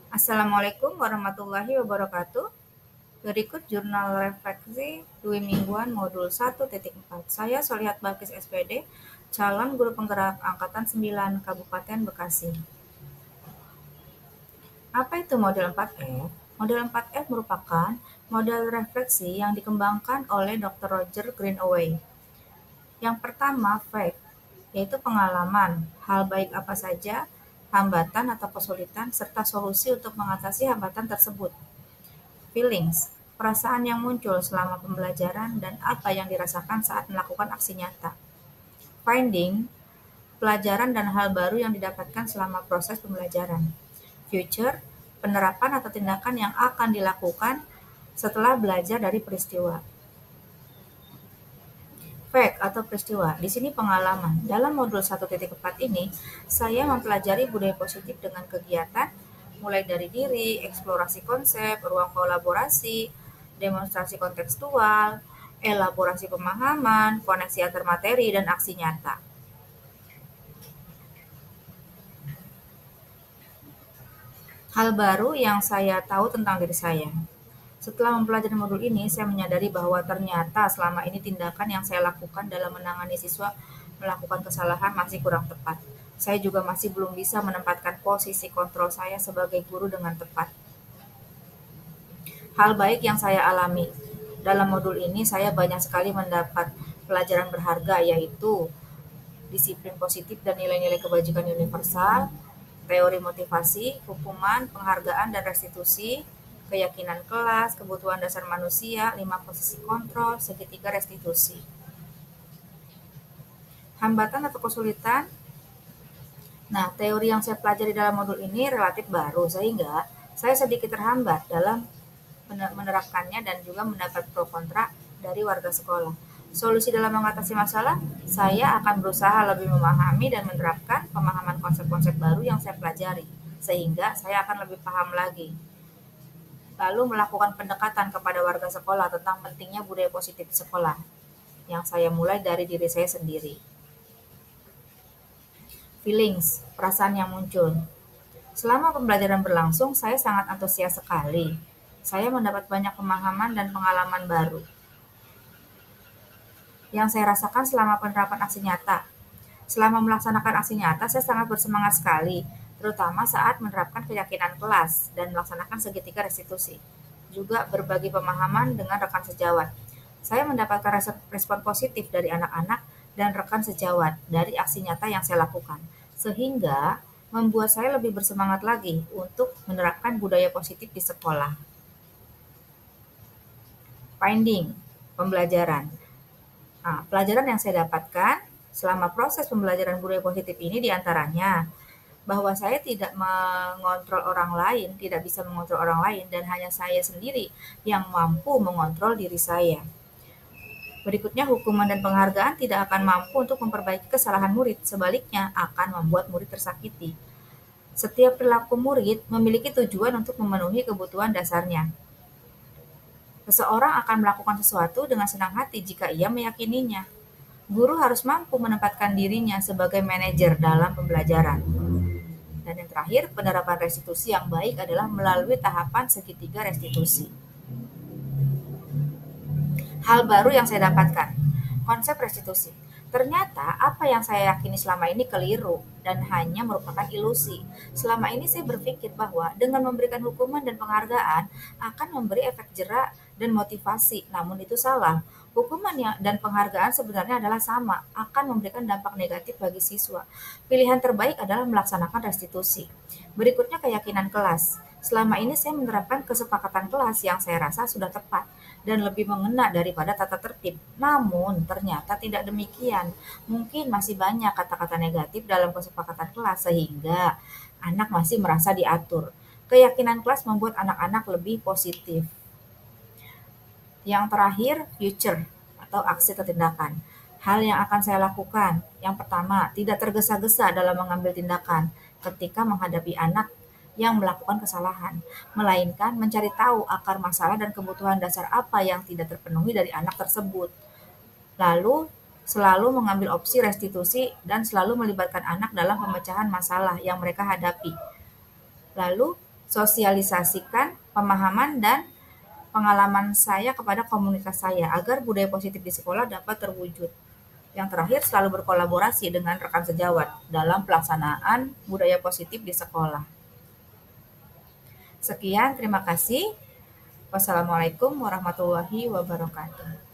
Assalamualaikum warahmatullahi wabarakatuh. Berikut jurnal refleksi Dwi Mingguan modul 1.4. Saya Solihat Balkis SPD, calon guru penggerak angkatan 9 Kabupaten Bekasi. Apa itu model 4F? Model 4F merupakan model refleksi yang dikembangkan oleh Dr. Roger Greenaway. Yang pertama, fact, yaitu pengalaman, hal baik apa saja, hambatan atau kesulitan, serta solusi untuk mengatasi hambatan tersebut. Feelings, perasaan yang muncul selama pembelajaran dan apa yang dirasakan saat melakukan aksi nyata. Finding, pelajaran dan hal baru yang didapatkan selama proses pembelajaran. Future, penerapan atau tindakan yang akan dilakukan setelah belajar dari peristiwa. Fact atau peristiwa, di sini pengalaman. Dalam modul 1.4 ini, saya mempelajari budaya positif dengan kegiatan mulai dari diri, eksplorasi konsep, ruang kolaborasi, demonstrasi kontekstual, elaborasi pemahaman, koneksi antar materi, dan aksi nyata. Hal baru yang saya tahu tentang diri saya. Setelah mempelajari modul ini, saya menyadari bahwa ternyata selama ini tindakan yang saya lakukan dalam menangani siswa melakukan kesalahan masih kurang tepat. Saya juga masih belum bisa menempatkan posisi kontrol saya sebagai guru dengan tepat. Hal baik yang saya alami. Dalam modul ini, saya banyak sekali mendapat pelajaran berharga, yaitu disiplin positif dan nilai-nilai kebajikan universal, teori motivasi, hukuman, penghargaan dan restitusi, keyakinan kelas, kebutuhan dasar manusia, 5 posisi kontrol, segitiga restitusi. Hambatan atau kesulitan. Nah, teori yang saya pelajari dalam modul ini relatif baru, sehingga saya sedikit terhambat dalam menerapkannya dan juga mendapat pro kontra dari warga sekolah. Solusi dalam mengatasi masalah, saya akan berusaha lebih memahami dan menerapkan pemahaman konsep-konsep baru yang saya pelajari, sehingga saya akan lebih paham lagi. Lalu melakukan pendekatan kepada warga sekolah tentang pentingnya budaya positif di sekolah, yang saya mulai dari diri saya sendiri. Feelings, perasaan yang muncul. Selama pembelajaran berlangsung, saya sangat antusias sekali. Saya mendapat banyak pemahaman dan pengalaman baru yang saya rasakan selama penerapan aksi nyata. Selama melaksanakan aksi nyata, saya sangat bersemangat sekali, terutama saat menerapkan keyakinan kelas dan melaksanakan segitiga restitusi. Juga berbagi pemahaman dengan rekan sejawat. Saya mendapatkan respon positif dari anak-anak dan rekan sejawat dari aksi nyata yang saya lakukan, sehingga membuat saya lebih bersemangat lagi untuk menerapkan budaya positif di sekolah. Finding, pembelajaran. Nah, pelajaran yang saya dapatkan selama proses pembelajaran budaya positif ini diantaranya bahwa saya tidak mengontrol orang lain, tidak bisa mengontrol orang lain, dan hanya saya sendiri yang mampu mengontrol diri saya. Berikutnya, hukuman dan penghargaan tidak akan mampu untuk memperbaiki kesalahan murid, sebaliknya akan membuat murid tersakiti. Setiap perilaku murid memiliki tujuan untuk memenuhi kebutuhan dasarnya. Seseorang akan melakukan sesuatu dengan senang hati jika ia meyakininya. Guru harus mampu menempatkan dirinya sebagai manajer dalam pembelajaran. Dan yang terakhir, penerapan restitusi yang baik adalah melalui tahapan segitiga restitusi. Hal baru yang saya dapatkan, konsep restitusi. Ternyata apa yang saya yakini selama ini keliru dan hanya merupakan ilusi. Selama ini saya berpikir bahwa dengan memberikan hukuman dan penghargaan akan memberi efek jerak dan motivasi. Namun itu salah. Hukuman dan penghargaan sebenarnya adalah sama, akan memberikan dampak negatif bagi siswa. Pilihan terbaik adalah melaksanakan restitusi. Berikutnya, keyakinan kelas. Selama ini saya menerapkan kesepakatan kelas yang saya rasa sudah tepat dan lebih mengena daripada tata tertib. Namun, ternyata tidak demikian. Mungkin masih banyak kata-kata negatif dalam kesepakatan kelas sehingga anak masih merasa diatur. Keyakinan kelas membuat anak-anak lebih positif. Yang terakhir, future atau aksi atau tindakan. Hal yang akan saya lakukan. Yang pertama, tidak tergesa-gesa dalam mengambil tindakan ketika menghadapi anak yang melakukan kesalahan, melainkan mencari tahu akar masalah dan kebutuhan dasar apa yang tidak terpenuhi dari anak tersebut. Lalu, selalu mengambil opsi restitusi dan selalu melibatkan anak dalam pemecahan masalah yang mereka hadapi. Lalu, sosialisasikan pemahaman dan pengalaman saya kepada komunitas saya agar budaya positif di sekolah dapat terwujud. Yang terakhir, selalu berkolaborasi dengan rekan sejawat dalam pelaksanaan budaya positif di sekolah. Sekian, terima kasih. Wassalamualaikum warahmatullahi wabarakatuh.